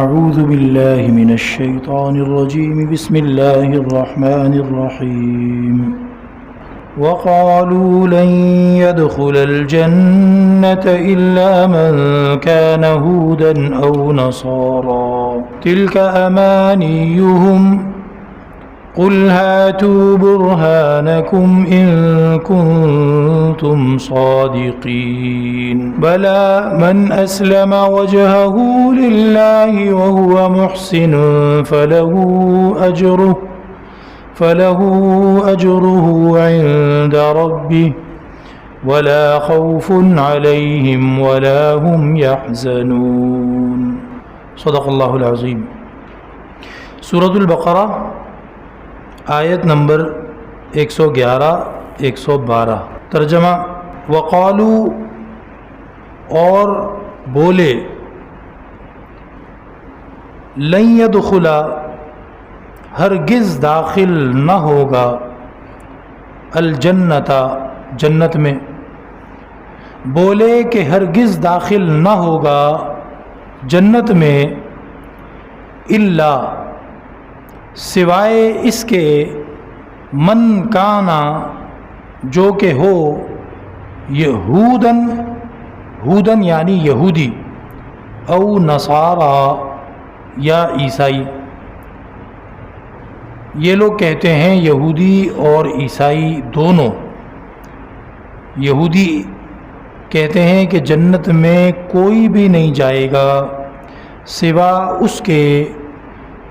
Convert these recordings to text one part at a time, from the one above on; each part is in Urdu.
اعوذ باللہ من الشیطان الرجیم بسم اللہ الرحمن الرحیم وقالوا لن يدخل الجنة إلا من كان هودا أو نصارى تلك أمانيهم قل هاتوا برهانكم إن كنتم صادقين بلى من أسلم وجهه لله وهو محسن فله أجره عند ربه ولا خوف عليهم ولا هم يحزنون صدق اللہ العظیم۔ سورۃ البقرہ آیت نمبر 111-112۔ ترجمہ: وقالو اور بولے، لن يدخل ہرگز داخل نہ ہوگا، الجنت جنت میں، بولے کہ ہرگز داخل نہ ہوگا جنت میں، الا سوائے اس کے، من کانا جو کہ ہو، یہودن یعنی یہودی، او نصارا یا عیسائی۔ یہ لوگ کہتے ہیں یہودی اور عیسائی دونوں۔ یہودی کہتے ہیں کہ جنت میں کوئی بھی نہیں جائے گا سوا اس کے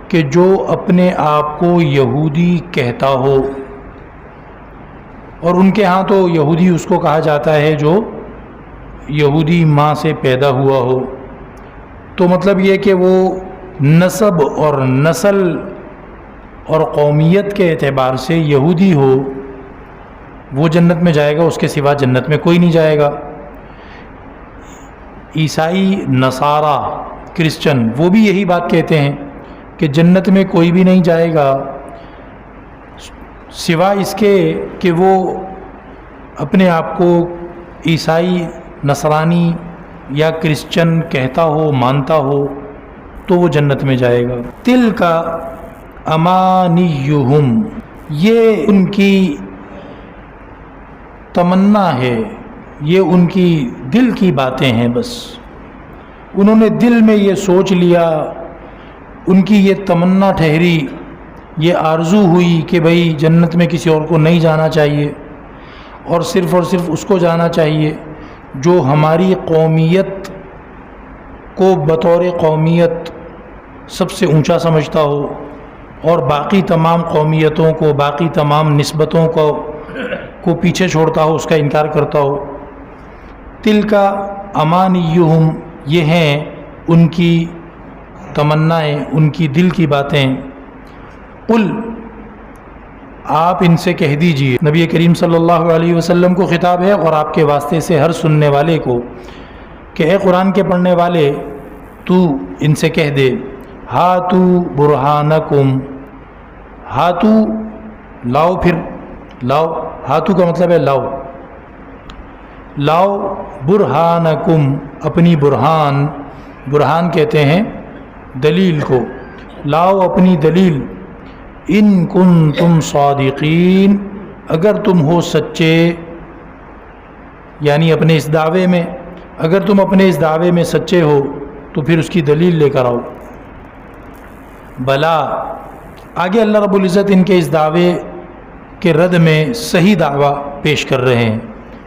کہ جو اپنے آپ کو یہودی کہتا ہو، اور ان کے ہاں تو یہودی اس کو کہا جاتا ہے جو یہودی ماں سے پیدا ہوا ہو۔ تو مطلب یہ کہ وہ نسب اور نسل اور قومیت کے اعتبار سے یہودی ہو، وہ جنت میں جائے گا، اس کے سوا جنت میں کوئی نہیں جائے گا۔ عیسائی، نصارہ، کرسچن وہ بھی یہی بات کہتے ہیں کہ جنت میں کوئی بھی نہیں جائے گا سوائے اس کے کہ وہ اپنے آپ کو عیسائی، نصرانی یا کرسچن کہتا ہو، مانتا ہو، تو وہ جنت میں جائے گا۔ تلک امانیہم، یہ ان کی تمنا ہے، یہ ان کی دل کی باتیں ہیں، بس انہوں نے دل میں یہ سوچ لیا، ان کی یہ تمنا ٹھہری، یہ آرزو ہوئی کہ بھئی جنت میں کسی اور کو نہیں جانا چاہیے، اور صرف اس کو جانا چاہیے جو ہماری قومیت کو بطور قومیت سب سے اونچا سمجھتا ہو، اور باقی تمام قومیتوں کو، باقی تمام نسبتوں کو پیچھے چھوڑتا ہو، اس کا انکار کرتا ہو۔ تلک امانیہم، یہ ہیں ان کی تمنائیں، ان کی دل کی باتیں۔ قل، آپ ان سے کہہ دیجئے، نبی کریم صلی اللہ علیہ وسلم کو خطاب ہے اور آپ کے واسطے سے ہر سننے والے کو، کہ اے قرآن کے پڑھنے والے، تو ان سے کہہ دے، ہاتو برہانکم، ہاتو لاؤ، پھر لاؤ، ہاتو کا مطلب ہے لاؤ، لاؤ برہانکم، اپنی برہان کہتے ہیں دلیل کو، لاؤ اپنی دلیل، ان کنتم صادقین، اگر تم ہو سچے، یعنی اپنے اس دعوے میں، اگر تم اپنے اس دعوے میں سچے ہو تو پھر اس کی دلیل لے کر آؤ۔ بلا، آگے اللہ رب العزت ان کے اس دعوے کے رد میں صحیح دعویٰ پیش کر رہے ہیں۔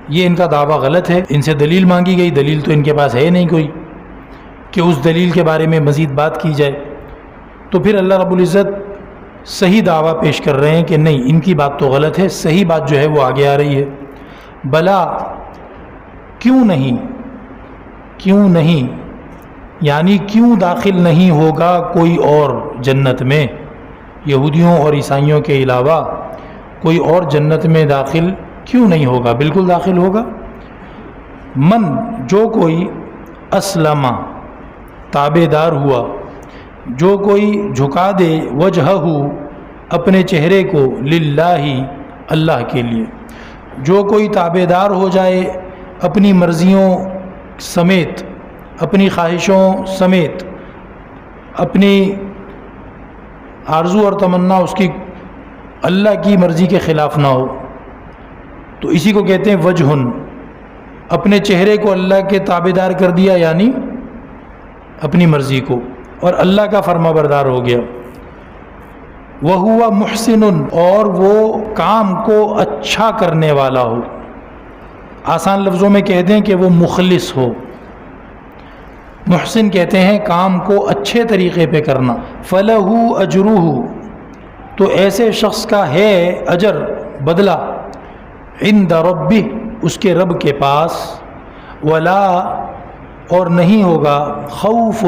یہ ان کا دعویٰ غلط ہے، ان سے دلیل مانگی گئی، دلیل تو ان کے پاس ہے نہیں کوئی کہ اس دلیل کے بارے میں مزید بات کی جائے، تو پھر اللہ رب العزت صحیح دعویٰ پیش کر رہے ہیں کہ نہیں، ان کی بات تو غلط ہے، صحیح بات جو ہے وہ آگے آ رہی ہے۔ بلا، کیوں نہیں یعنی کیوں داخل نہیں ہوگا کوئی اور جنت میں، یہودیوں اور عیسائیوں کے علاوہ کوئی اور جنت میں داخل کیوں نہیں ہوگا؟ بالکل داخل ہوگا۔ من، جو کوئی، اسلم، تابع دار ہوا، جو کوئی جھکا دے، وجہہ، اپنے چہرے کو، للہ، اللہ کے لیے، جو کوئی تابع دار ہو جائے اپنی مرضیوں سمیت، اپنی خواہشوں سمیت، اپنی آرزو اور تمنا اس کی اللہ کی مرضی کے خلاف نہ ہو، تو اسی کو کہتے ہیں وجہن، اپنے چہرے کو اللہ کے تابعدار کر دیا یعنی اپنی مرضی کو، اور اللہ کا فرما بردار ہو گیا۔ وَهُوَ مُحْسِنٌ، اور وہ کام کو اچھا کرنے والا ہو، آسان لفظوں میں کہہ دیں کہ وہ مخلص ہو۔ محسن کہتے ہیں کام کو اچھے طریقے پہ کرنا۔ فَلَهُ أَجْرُهُ، تو ایسے شخص کا ہے اجر، بدلہ، عند ربہ، اس کے رب کے پاس، ولا، اور نہیں ہوگا، خوف،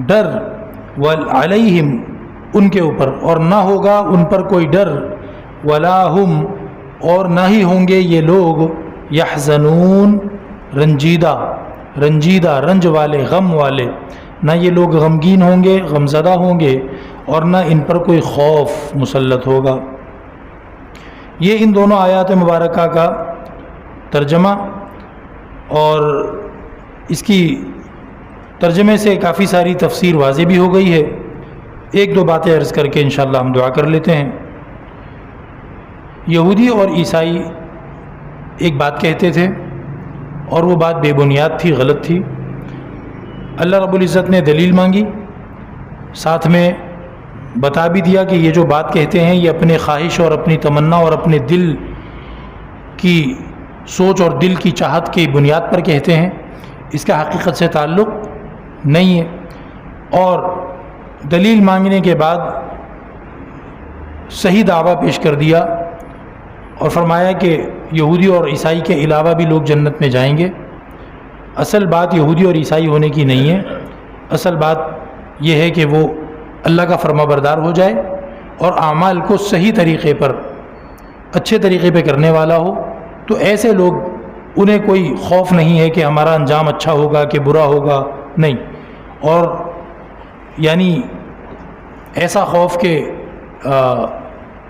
ڈر، علیہم، ان کے اوپر، اور نہ ہوگا ان پر کوئی ڈر، ولا ہم، اور نہ ہی ہوں گے یہ لوگ، یحزنون، رنجیدہ، رنج والے، غم والے، نہ یہ لوگ غمگین ہوں گے، غمزدہ ہوں گے، اور نہ ان پر کوئی خوف مسلط ہوگا۔ یہ ان دونوں آیات مبارکہ کا ترجمہ، اور اس کی ترجمے سے کافی ساری تفسیر واضح بھی ہو گئی ہے۔ ایک دو باتیں عرض کر کے انشاءاللہ ہم دعا کر لیتے ہیں۔ یہودی اور عیسائی ایک بات کہتے تھے، اور وہ بات بے بنیاد تھی، غلط تھی۔ اللہ رب العزت نے دلیل مانگی، ساتھ میں بتا بھی دیا کہ یہ جو بات کہتے ہیں یہ اپنے خواہش اور اپنی تمنا اور اپنے دل کی سوچ اور دل کی چاہت کی بنیاد پر کہتے ہیں، اس کا حقیقت سے تعلق نہیں ہے۔ اور دلیل مانگنے کے بعد صحیح دعویٰ پیش کر دیا اور فرمایا کہ یہودی اور عیسائی کے علاوہ بھی لوگ جنت میں جائیں گے۔ اصل بات یہودی اور عیسائی ہونے کی نہیں ہے، اصل بات یہ ہے کہ وہ اللہ کا فرما بردار ہو جائے اور اعمال کو صحیح طریقے پر، اچھے طریقے پہ کرنے والا ہو، تو ایسے لوگ، انہیں کوئی خوف نہیں ہے کہ ہمارا انجام اچھا ہوگا کہ برا ہوگا، نہیں۔ اور یعنی ایسا خوف کہ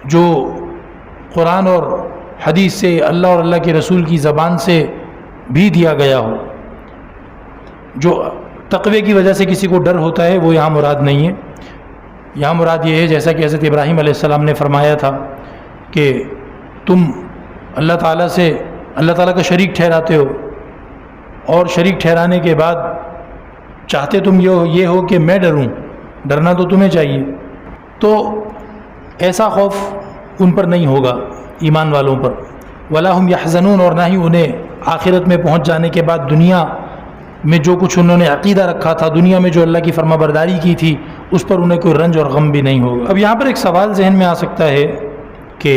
جو قرآن اور حدیث سے، اللہ اور اللہ کے رسول کی زبان سے بھی دیا گیا ہو، جو تقوی کی وجہ سے کسی کو ڈر ہوتا ہے، وہ یہاں مراد نہیں ہے۔ یہاں مراد یہ ہے جیسا کہ حضرت ابراہیم علیہ السلام نے فرمایا تھا کہ تم اللہ تعالیٰ کا شریک ٹھہراتے ہو، اور شریک ٹھہرانے کے بعد چاہتے تم یہ ہو کہ میں ڈروں، ڈرنا تو تمہیں چاہیے۔ تو ایسا خوف ان پر نہیں ہوگا، ایمان والوں پر۔ ولا ہم یحزنون، اور نہ ہی انہیں آخرت میں پہنچ جانے کے بعد دنیا میں جو کچھ انہوں نے عقیدہ رکھا تھا، دنیا میں جو اللہ کی فرما برداری کی تھی، اس پر انہیں کوئی رنج اور غم بھی نہیں ہوگا۔ اب یہاں پر ایک سوال ذہن میں آ سکتا ہے کہ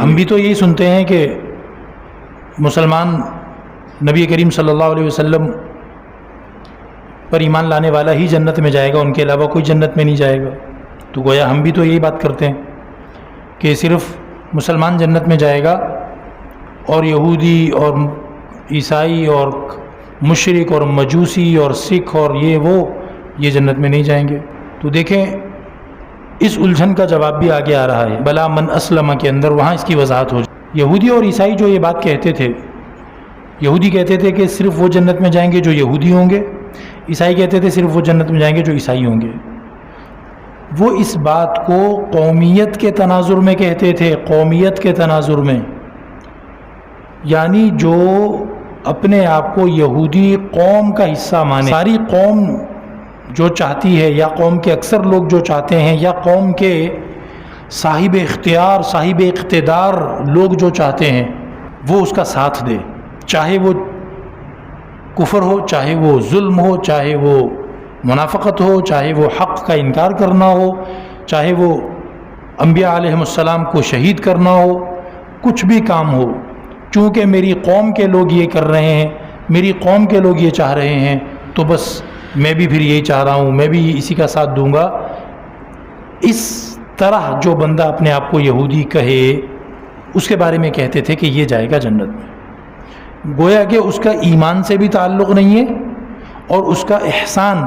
ہم بھی تو یہی سنتے ہیں کہ مسلمان نبی کریم صلی اللہ علیہ وسلم پر ایمان لانے والا ہی جنت میں جائے گا، ان کے علاوہ کوئی جنت میں نہیں جائے گا۔ تو گویا ہم بھی تو یہی بات کرتے ہیں کہ صرف مسلمان جنت میں جائے گا، اور یہودی اور عیسائی اور مشرک اور مجوسی اور سکھ اور یہ جنت میں نہیں جائیں گے۔ تو دیکھیں اس الجھن کا جواب بھی آگے آ رہا ہے، بلا من اسلم کے اندر، وہاں اس کی وضاحت ہو جائے۔ یہودی اور عیسائی جو یہ بات کہتے تھے، یہودی کہتے تھے کہ صرف وہ جنت میں جائیں گے جو یہودی ہوں گے، عیسائی کہتے تھے صرف وہ جنت میں جائیں گے جو عیسائی ہوں گے۔ وہ اس بات کو قومیت کے تناظر میں کہتے تھے، قومیت کے تناظر میں، یعنی جو اپنے آپ کو یہودی قوم کا حصہ مانے۔ ساری قوم جو چاہتی ہے، یا قوم کے اکثر لوگ جو چاہتے ہیں، یا قوم کے صاحب اختیار، صاحب اقتدار لوگ جو چاہتے ہیں، وہ اس کا ساتھ دے، چاہے وہ کفر ہو، چاہے وہ ظلم ہو، چاہے وہ منافقت ہو، چاہے وہ حق کا انکار کرنا ہو، چاہے وہ انبیاء علیہم السلام کو شہید کرنا ہو، کچھ بھی کام ہو، چونکہ میری قوم کے لوگ یہ کر رہے ہیں، میری قوم کے لوگ یہ چاہ رہے ہیں، تو بس میں بھی پھر یہی چاہ رہا ہوں، میں بھی اسی کا ساتھ دوں گا۔ اس طرح جو بندہ اپنے آپ کو یہودی کہے، اس کے بارے میں کہتے تھے کہ یہ جائے گا جنت میں۔ گویا کہ اس کا ایمان سے بھی تعلق نہیں ہے، اور اس کا احسان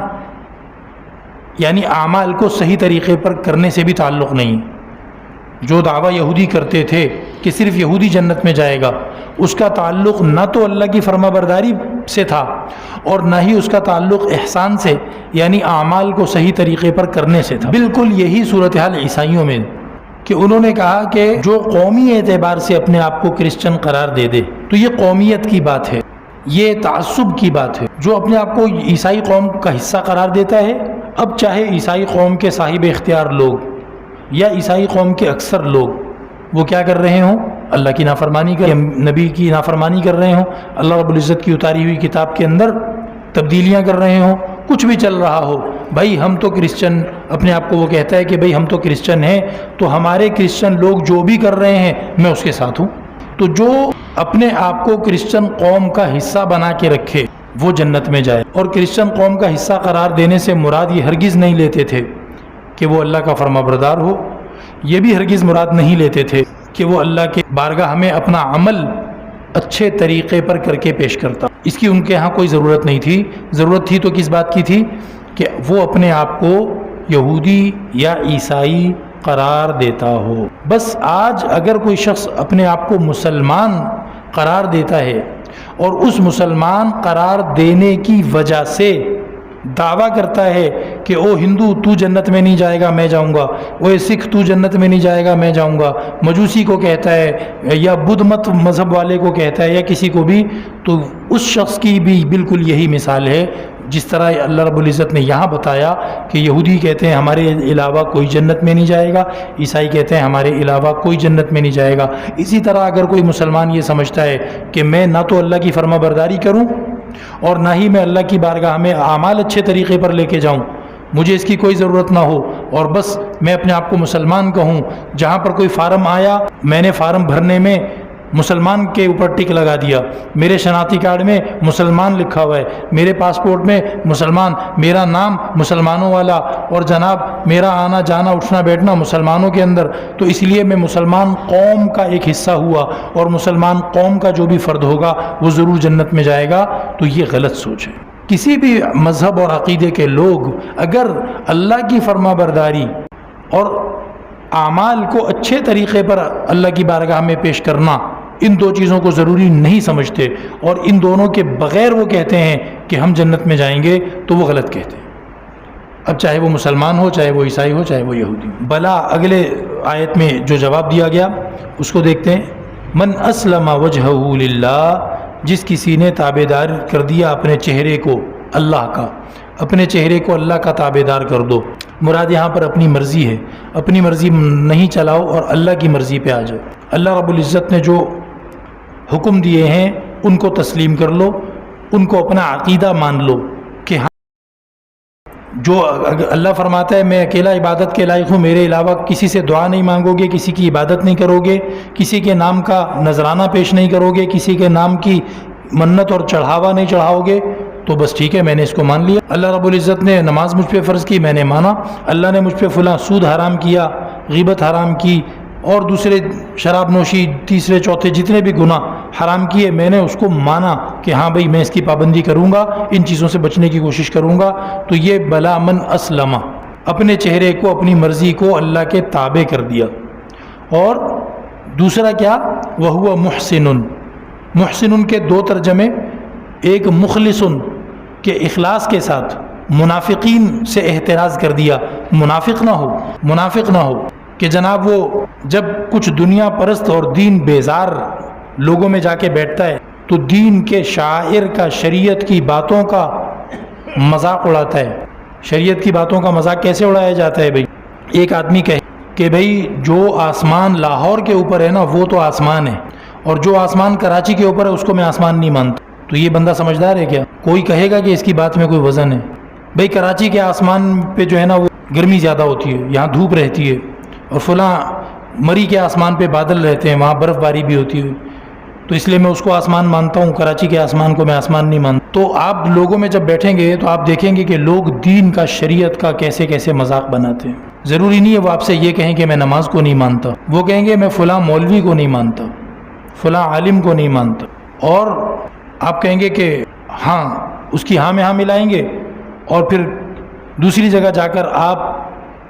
یعنی اعمال کو صحیح طریقے پر کرنے سے بھی تعلق نہیں ہے۔ جو دعویٰ یہودی کرتے تھے کہ صرف یہودی جنت میں جائے گا، اس کا تعلق نہ تو اللہ کی فرما برداری سے تھا اور نہ ہی اس کا تعلق احسان سے یعنی اعمال کو صحیح طریقے پر کرنے سے تھا۔ بالکل یہی صورتحال عیسائیوں میں کہ انہوں نے کہا کہ جو قومی اعتبار سے اپنے آپ کو کرسچن قرار دے دے تو یہ قومیت کی بات ہے، یہ تعصب کی بات ہے۔ جو اپنے آپ کو عیسائی قوم کا حصہ قرار دیتا ہے، اب چاہے عیسائی قوم کے صاحب اختیار لوگ یا عیسائی قوم کے اکثر لوگ وہ کیا کر رہے ہوں، اللہ کی نافرمانی کر نبی کی نافرمانی کر رہے ہوں، اللہ رب العزت کی اتاری ہوئی کتاب کے اندر تبدیلیاں کر رہے ہوں، کچھ بھی چل رہا ہو، بھائی ہم تو کرسچن، اپنے آپ کو وہ کہتا ہے کہ بھائی ہم تو کرسچن ہیں، تو ہمارے کرسچن لوگ جو بھی کر رہے ہیں میں اس کے ساتھ ہوں۔ تو جو اپنے آپ کو کرسچن قوم کا حصہ بنا کے رکھے وہ جنت میں جائے، اور کرسچن قوم کا حصہ قرار دینے سے مراد یہ ہرگز نہیں لیتے تھے کہ وہ اللہ کا فرما بردار ہو، یہ بھی ہرگز مراد نہیں لیتے تھے کہ وہ اللہ کے بارگاہ میں اپنا عمل اچھے طریقے پر کر کے پیش کرتا۔ اس کی ان کے ہاں کوئی ضرورت نہیں تھی، ضرورت تھی تو کس بات کی تھی کہ وہ اپنے آپ کو یہودی یا عیسائی قرار دیتا ہو۔ بس آج اگر کوئی شخص اپنے آپ کو مسلمان قرار دیتا ہے اور اس مسلمان قرار دینے کی وجہ سے دعویٰ کرتا ہے کہ او ہندو تو جنت میں نہیں جائے گا میں جاؤں گا، او سکھ تو جنت میں نہیں جائے گا میں جاؤں گا، مجوسی کو کہتا ہے یا بدھ مت مذہب والے کو کہتا ہے یا کسی کو بھی، تو اس شخص کی بھی بالکل یہی مثال ہے جس طرح اللہ رب العزت نے یہاں بتایا کہ یہودی کہتے ہیں ہمارے علاوہ کوئی جنت میں نہیں جائے گا، عیسائی کہتے ہیں ہمارے علاوہ کوئی جنت میں نہیں جائے گا۔ اسی طرح اگر کوئی مسلمان یہ سمجھتا ہے کہ میں نہ تو اللہ کی فرما برداری کروں اور نہ ہی میں اللہ کی بارگاہ میں اعمال اچھے طریقے پر لے کے جاؤں، مجھے اس کی کوئی ضرورت نہ ہو اور بس میں اپنے آپ کو مسلمان کہوں، جہاں پر کوئی فارم آیا میں نے فارم بھرنے میں مسلمان کے اوپر ٹک لگا دیا، میرے شناختی کارڈ میں مسلمان لکھا ہوا ہے، میرے پاسپورٹ میں مسلمان، میرا نام مسلمانوں والا، اور جناب میرا آنا جانا اٹھنا بیٹھنا مسلمانوں کے اندر، تو اس لیے میں مسلمان قوم کا ایک حصہ ہوا اور مسلمان قوم کا جو بھی فرد ہوگا وہ ضرور جنت میں جائے گا، تو یہ غلط سوچ ہے۔ کسی بھی مذہب اور عقیدے کے لوگ اگر اللہ کی فرما برداری اور اعمال کو اچھے طریقے پر اللہ کی بارگاہ میں پیش کرنا، ان دو چیزوں کو ضروری نہیں سمجھتے اور ان دونوں کے بغیر وہ کہتے ہیں کہ ہم جنت میں جائیں گے، تو وہ غلط کہتے ہیں، اب چاہے وہ مسلمان ہو، چاہے وہ عیسائی ہو، چاہے وہ یہودی ہو۔ بلا اگلے آیت میں جو جواب دیا گیا اس کو دیکھتے ہیں، من اسلم وجہہ للہ، جس کسی نے تابع دار کر دیا اپنے چہرے کو اللہ کا، اپنے چہرے کو اللہ کا تابع دار کر دو۔ مراد یہاں پر اپنی مرضی ہے، اپنی مرضی نہیں چلاؤ اور اللہ کی مرضی پہ آ جاؤ۔ اللہ رب العزت نے جو حکم دیے ہیں ان کو تسلیم کر لو، ان کو اپنا عقیدہ مان لو کہ ہاں جو اللہ فرماتا ہے میں اکیلا عبادت کے لائق ہوں، میرے علاوہ کسی سے دعا نہیں مانگو گے، کسی کی عبادت نہیں کرو گے، کسی کے نام کا نذرانہ پیش نہیں کرو گے، کسی کے نام کی منت اور چڑھاوا نہیں چڑھاؤ گے، تو بس ٹھیک ہے میں نے اس کو مان لیا۔ اللہ رب العزت نے نماز مجھ پہ فرض کی، میں نے مانا۔ اللہ نے مجھ پہ فلاں سود حرام کیا، غیبت حرام کی اور دوسرے شراب نوشی، تیسرے چوتھے جتنے بھی گناہ حرام کیے، میں نے اس کو مانا کہ ہاں بھائی میں اس کی پابندی کروں گا، ان چیزوں سے بچنے کی کوشش کروں گا، تو یہ بلا من اسلم، اپنے چہرے کو اپنی مرضی کو اللہ کے تابع کر دیا۔ اور دوسرا کیا، وَهُوَ محسن، محسن کے دو ترجمے، ایک مخلص کہ اخلاص کے ساتھ، منافقین سے احتراز کر دیا، منافق نہ ہو کہ جناب وہ جب کچھ دنیا پرست اور دین بیزار لوگوں میں جا کے بیٹھتا ہے تو دین کے شاعر کا، شریعت کی باتوں کا مذاق اڑاتا ہے۔ شریعت کی باتوں کا مذاق کیسے اڑایا جاتا ہے بھائی؟ ایک آدمی کہے کہ بھائی جو آسمان لاہور کے اوپر ہے نا وہ تو آسمان ہے، اور جو آسمان کراچی کے اوپر ہے اس کو میں آسمان نہیں مانتا، تو یہ بندہ سمجھدار ہے کیا؟ کوئی کہے گا کہ اس کی بات میں کوئی وزن ہے؟ بھائی کراچی کے آسمان پہ جو ہے نا وہ گرمی زیادہ ہوتی ہے، یہاں دھوپ رہتی ہے، اور فلاں مری کے آسمان پہ بادل رہتے ہیں، وہاں برف باری بھی ہوتی ہے، تو اس لیے میں اس کو آسمان مانتا ہوں، کراچی کے آسمان کو میں آسمان نہیں مانتا۔ تو آپ لوگوں میں جب بیٹھیں گے تو آپ دیکھیں گے کہ لوگ دین کا، شریعت کا کیسے کیسے مذاق بناتے ہیں۔ ضروری نہیں ہے وہ آپ سے یہ کہیں کہ میں نماز کو نہیں مانتا، وہ کہیں گے میں فلاں مولوی کو نہیں مانتا، فلاں عالم کو نہیں مانتا، اور آپ کہیں گے کہ ہاں اس کی ہاں میں ہاں ملائیں گے، اور پھر دوسری جگہ جا کر آپ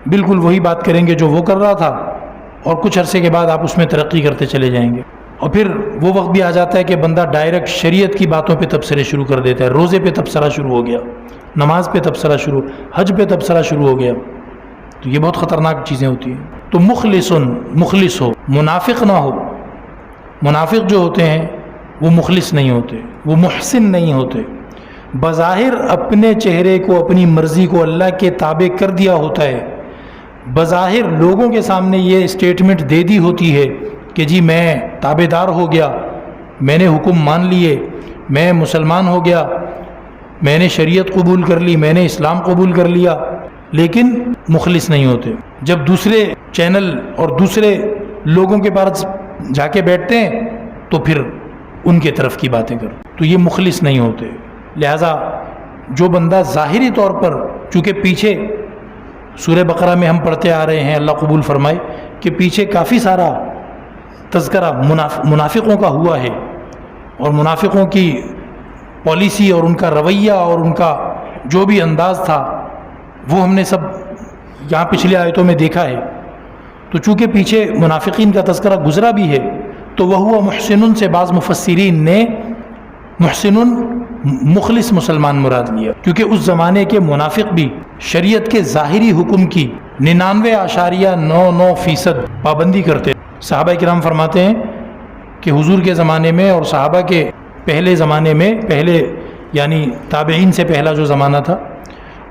بالکل وہی بات کریں گے جو وہ کر رہا تھا، اور کچھ عرصے کے بعد آپ اس میں ترقی کرتے چلے جائیں گے۔ اور پھر وہ وقت بھی آ جاتا ہے کہ بندہ ڈائریکٹ شریعت کی باتوں پہ تبصرے شروع کر دیتا ہے. روزے پہ تبصرہ شروع ہو گیا, نماز پہ تبصرہ شروع, حج پہ تبصرہ شروع ہو گیا. تو یہ بہت خطرناک چیزیں ہوتی ہیں. تو مخلص ہو, منافق نہ ہو. منافق جو ہوتے ہیں وہ مخلص نہیں ہوتے, وہ محسن نہیں ہوتے. بظاہر اپنے چہرے کو, اپنی مرضی کو اللہ کے تابع کر دیا ہوتا ہے, بظاہر لوگوں کے سامنے یہ اسٹیٹمنٹ دے دی ہوتی ہے کہ جی میں تابع دار ہو گیا, میں نے حکم مان لیے, میں مسلمان ہو گیا, میں نے شریعت قبول کر لی, میں نے اسلام قبول کر لیا, لیکن مخلص نہیں ہوتے. جب دوسرے چینل اور دوسرے لوگوں کے پاس جا کے بیٹھتے ہیں تو پھر ان کے طرف کی باتیں کرو, تو یہ مخلص نہیں ہوتے. لہٰذا جو بندہ ظاہری طور پر, چونکہ پیچھے سورہ بقرہ میں ہم پڑھتے آ رہے ہیں, اللہ قبول فرمائے, کہ پیچھے کافی سارا تذکرہ منافقوں کا ہوا ہے, اور منافقوں کی پالیسی اور ان کا رویہ اور ان کا جو بھی انداز تھا وہ ہم نے سب یہاں پچھلے آیتوں میں دیکھا ہے. تو چونکہ پیچھے منافقین کا تذکرہ گزرا بھی ہے, تو وہ محسن سے بعض مفسرین نے محسن مخلص مسلمان مراد لیا, کیونکہ اس زمانے کے منافق بھی شریعت کے ظاہری حکم کی 99.99% پابندی کرتے. صحابہ کرام فرماتے ہیں کہ حضور کے زمانے میں اور صحابہ کے پہلے زمانے میں, پہلے یعنی تابعین سے پہلا جو زمانہ تھا,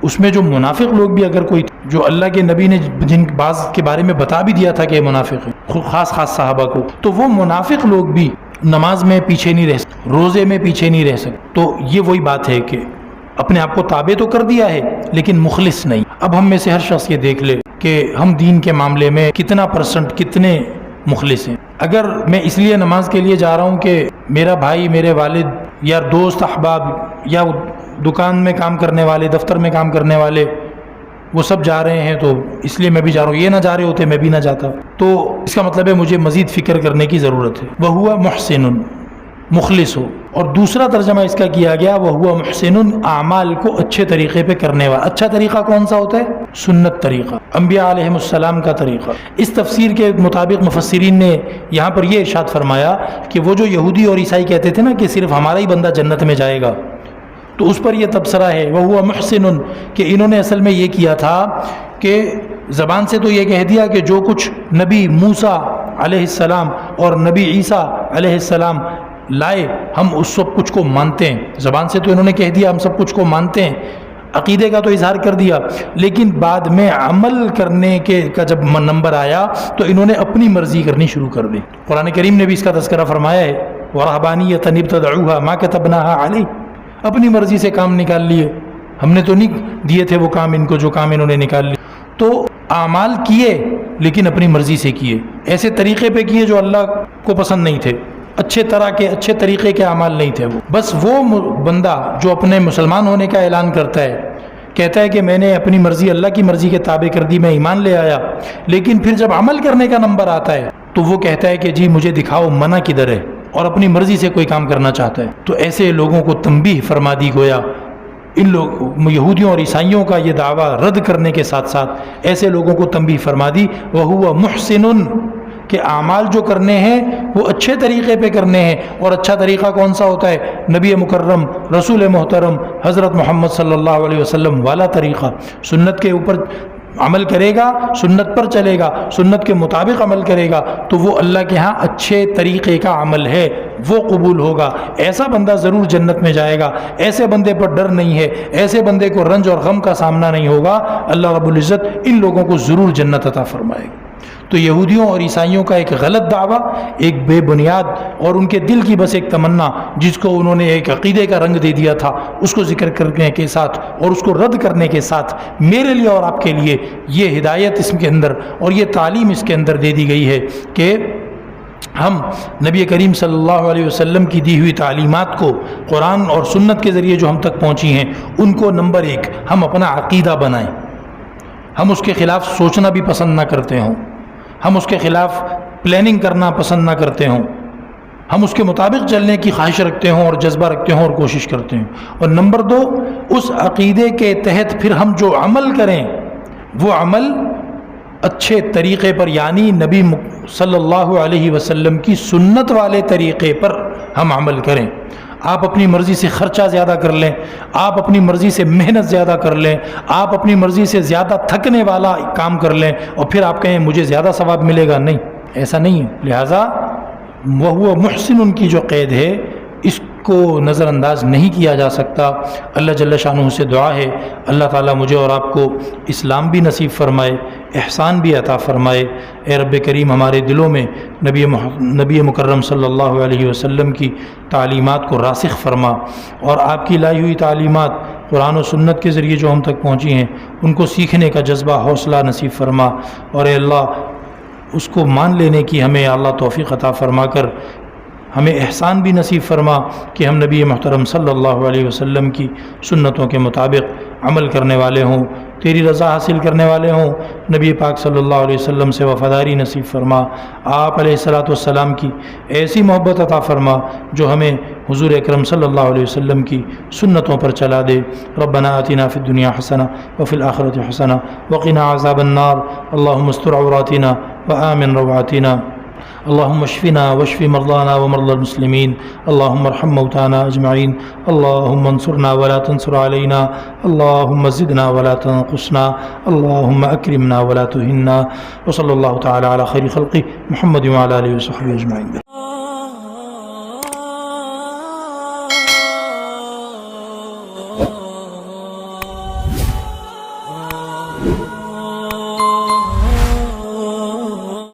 اس میں جو منافق لوگ بھی اگر کوئی, جو اللہ کے نبی نے جن بعض کے بارے میں بتا بھی دیا تھا کہ یہ منافق ہے, خاص صحابہ کو, تو وہ منافق لوگ بھی نماز میں پیچھے نہیں رہ سکتے, روزے میں پیچھے نہیں رہ سکتے. تو یہ وہی بات ہے کہ اپنے آپ کو تابع تو کر دیا ہے لیکن مخلص نہیں. اب ہم میں سے ہر شخص یہ دیکھ لے کہ ہم دین کے معاملے میں کتنا پرسنٹ, کتنے مخلص ہیں. اگر میں اس لیے نماز کے لیے جا رہا ہوں کہ میرا بھائی, میرے والد یا دوست احباب یا دکان میں کام کرنے والے, دفتر میں کام کرنے والے, وہ سب جا رہے ہیں تو اس لیے میں بھی جا رہا ہوں, یہ نہ جا رہے ہوتے میں بھی نہ جاتا, تو اس کا مطلب ہے مجھے مزید فکر کرنے کی ضرورت ہے. وَهُوَ مُحْسِنٌ, مخلص ہو. اور دوسرا ترجمہ اس کا کیا گیا وَهُوَ مُحْسِنٌ, اعمال کو اچھے طریقے پہ کرنے والا. اچھا طریقہ کون سا ہوتا ہے؟ سنت طریقہ, انبیاء علیہم السلام کا طریقہ. اس تفسیر کے مطابق مفسرین نے یہاں پر یہ ارشاد فرمایا کہ وہ جو یہودی اور عیسائی کہتے تھے نا کہ صرف ہمارا ہی بندہ جنت میں جائے گا, تو اس پر یہ تبصرہ ہے وَهُوَ مُحْسِنٌ, کہ انہوں نے اصل میں یہ کیا تھا کہ زبان سے تو یہ کہہ دیا کہ جو کچھ نبی موسیٰ علیہ السلام اور نبی عیسیٰ علیہ السلام لائے ہم اس سب کچھ کو مانتے ہیں. زبان سے تو انہوں نے کہہ دیا ہم سب کچھ کو مانتے ہیں, عقیدے کا تو اظہار کر دیا, لیکن بعد میں عمل کرنے کا جب نمبر آیا تو انہوں نے اپنی مرضی کرنی شروع کر دی. قرآن کریم نے بھی اس کا تذکرہ فرمایا ہے وَرَهْبَانِيَّةً ابْتَدَعُوهَا مَا كَتَبْنَاهَا عَلَيْهِمْ, اپنی مرضی سے کام نکال لیے, ہم نے تو نہیں دیے تھے وہ کام ان کو جو کام انہوں نے نکال لیے. تو اعمال کیے لیکن اپنی مرضی سے کیے, ایسے طریقے پہ کیے جو اللہ کو پسند نہیں تھے, اچھے طریقے کے اعمال نہیں تھے. وہ بس وہ بندہ جو اپنے مسلمان ہونے کا اعلان کرتا ہے, کہتا ہے کہ میں نے اپنی مرضی اللہ کی مرضی کے تابع کر دی, میں ایمان لے آیا, لیکن پھر جب عمل کرنے کا نمبر آتا ہے تو وہ کہتا ہے کہ جی مجھے دکھاؤ منع کدھر ہے, اور اپنی مرضی سے کوئی کام کرنا چاہتا ہے. تو ایسے لوگوں کو تنبیہ فرما دی, گویا ان لوگ یہودیوں اور عیسائیوں کا یہ دعویٰ رد کرنے کے ساتھ ساتھ ایسے لوگوں کو تنبیہ فرما دی وَهُوَ مُحْسِنٌ, کہ اعمال جو کرنے ہیں وہ اچھے طریقے پہ کرنے ہیں. اور اچھا طریقہ کون سا ہوتا ہے؟ نبی مکرم رسول محترم حضرت محمد صلی اللہ علیہ وسلم والا طریقہ. سنت کے اوپر عمل کرے گا, سنت پر چلے گا, سنت کے مطابق عمل کرے گا, تو وہ اللہ کے ہاں اچھے طریقے کا عمل ہے, وہ قبول ہوگا. ایسا بندہ ضرور جنت میں جائے گا. ایسے بندے پر ڈر نہیں ہے, ایسے بندے کو رنج اور غم کا سامنا نہیں ہوگا. اللہ رب العزت ان لوگوں کو ضرور جنت عطا فرمائے گا. تو یہودیوں اور عیسائیوں کا ایک غلط دعویٰ, ایک بے بنیاد اور ان کے دل کی بس ایک تمنا, جس کو انہوں نے ایک عقیدے کا رنگ دے دیا تھا, اس کو ذکر کرنے کے ساتھ اور اس کو رد کرنے کے ساتھ میرے لیے اور آپ کے لیے یہ ہدایت اس کے اندر اور یہ تعلیم اس کے اندر دے دی گئی ہے کہ ہم نبی کریم صلی اللہ علیہ وسلم کی دی ہوئی تعلیمات کو قرآن اور سنت کے ذریعے جو ہم تک پہنچی ہیں ان کو نمبر 1 ہم اپنا عقیدہ بنائیں. ہم اس کے خلاف سوچنا بھی پسند نہ کرتے ہوں, ہم اس کے خلاف پلاننگ کرنا پسند نہ کرتے ہوں, ہم اس کے مطابق چلنے کی خواہش رکھتے ہوں اور جذبہ رکھتے ہوں اور کوشش کرتے ہوں. اور نمبر 2 اس عقیدے کے تحت پھر ہم جو عمل کریں وہ عمل اچھے طریقے پر، یعنی نبی صلی اللہ علیہ وسلم کی سنت والے طریقے پر ہم عمل کریں۔ آپ اپنی مرضی سے خرچہ زیادہ کر لیں، آپ اپنی مرضی سے محنت زیادہ کر لیں، آپ اپنی مرضی سے زیادہ تھکنے والا کام کر لیں اور پھر آپ کہیں مجھے زیادہ ثواب ملے گا، نہیں، ایسا نہیں ہے۔ لہٰذا وَهُوَ مُحْسِنٌ کی جو قید ہے اس کو نظر انداز نہیں کیا جا سکتا۔ اللہ جل شانہ سے دعا ہے اللہ تعالیٰ مجھے اور آپ کو اسلام بھی نصیب فرمائے، احسان بھی عطا فرمائے۔ اے رب کریم ہمارے دلوں میں نبی مکرم صلی اللہ علیہ وسلم کی تعلیمات کو راسخ فرما، اور آپ کی لائی ہوئی تعلیمات قرآن و سنت کے ذریعے جو ہم تک پہنچی ہیں ان کو سیکھنے کا جذبہ حوصلہ نصیب فرما، اور اے اللہ اس کو مان لینے کی ہمیں اللہ توفیق عطا فرما کر ہمیں احسان بھی نصیب فرما کہ ہم نبی محترم صلی اللہ علیہ وسلم کی سنتوں کے مطابق عمل کرنے والے ہوں، تیری رضا حاصل کرنے والے ہوں۔ نبی پاک صلی اللہ علیہ وسلم سے وفاداری نصیب فرما، آپ علیہ الصلاۃ والسلام کی ایسی محبت عطا فرما جو ہمیں حضور اکرم صلی اللہ علیہ وسلم کی سنتوں پر چلا دے۔ ربنا آتنا فی الدنیا حسنہ وفی الآخرۃ حسنہ وقنا عذاب النار، اللہم استر عوراتنا وآمن روعاتنا، اللهم اشفنا واشف مرضانا ومرضى المسلمين، اللهم ارحم موتانا اجمعين، اللهم انصرنا ولا تنصر علينا، اللهم زدنا ولا تنقصنا، اللهم اكرمنا ولا تهنا، وصلى الله تعالى على خير خلقه محمد وعلى اله وصحبه اجمعين۔